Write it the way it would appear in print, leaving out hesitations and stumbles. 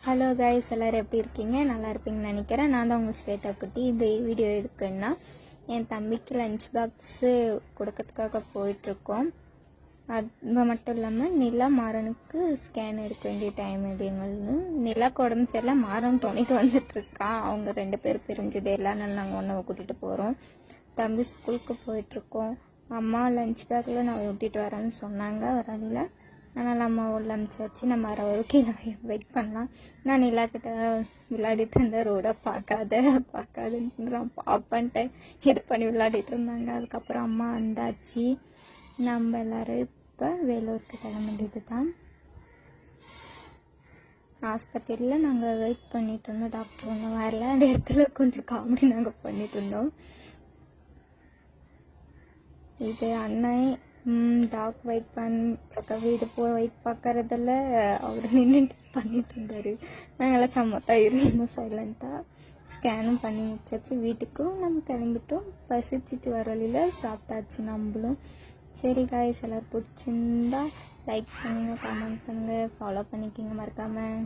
Hello guys, எல்லோரும் எப்படி இருக்கீங்க? நல்லா இருப்பீங்கன்னு நினைக்கிறேன். நான் தான் உங்கள் ஸ்வேதா குட்டி. இந்த வீடியோ எதுக்குன்னா, என் தம்பிக்கு லஞ்ச் பாக்ஸு கொடுக்கறதுக்காக போயிட்டுருக்கோம். அது மட்டும் இல்லாமல் நிலா மாறனுக்கு ஸ்கேன் எடுக்க வேண்டிய டைம் இதுங்கள்னு. நிலாக்கு உடம்பு சரியில்லை, மாறன் துணைக்கு வந்துட்டுருக்கான். அவங்க 2 பேர் பிரிஞ்சது எல்லா நாள் நாங்கள் ஒன்றை கூட்டிகிட்டு போகிறோம். தம்பி ஸ்கூலுக்கு போயிட்டுருக்கோம். அம்மா லஞ்ச் பேக்கில் நான் விட்டிட்டு வரேன்னு சொன்னாங்க வரையில். அதனால் அம்மா உள்ள அனுப்பிச்சாச்சு. நம்ம வர வரைக்கும் வெயிட் பண்ணலாம். நான் நிலாக்கிட்ட விளையாடிட்டு இருந்தேன். ரோடை பார்க்காதுன்னு நான் பார்ப்பேன்ட்டு இது பண்ணி விளையாடிட்டு இருந்தாங்க. அதுக்கப்புறம் அம்மா வந்தாச்சு. நம்ம எல்லோரும் இப்போ வேலூருக்கு கிளம்பிட்டு தான். ஆஸ்பத்திரியில் நாங்கள் வெயிட் பண்ணிட்டு இருந்தோம். டாக்டர் ஒன்றும் வரல. அந்த இடத்துல கொஞ்சம் காமெடி நாங்கள் பண்ணிட்டு இருந்தோம். இது அண்ணன் டாக் வெயிட் பார்க்கறதில்ல. அவர் நின்றுட்டு பண்ணிட்டு இருந்தார். நாங்கள்லாம் சம்மத்தான் இருந்தோம் சைலண்ட்டாக. ஸ்கேனும் பண்ணி முடிச்சாச்சு. வீட்டுக்கும் நம்ம கிளம்பிட்டோம். பசிச்சிட்டு வர வழியில் சாப்பிட்டாச்சு நம்மளும். சரி காய்ஸ், எல்லோரும் பிடிச்சிருந்தா லைக் பண்ணுங்கள், கமெண்ட் பண்ணுங்கள், ஃபாலோ பண்ணிக்கிங்க மறக்காமல்.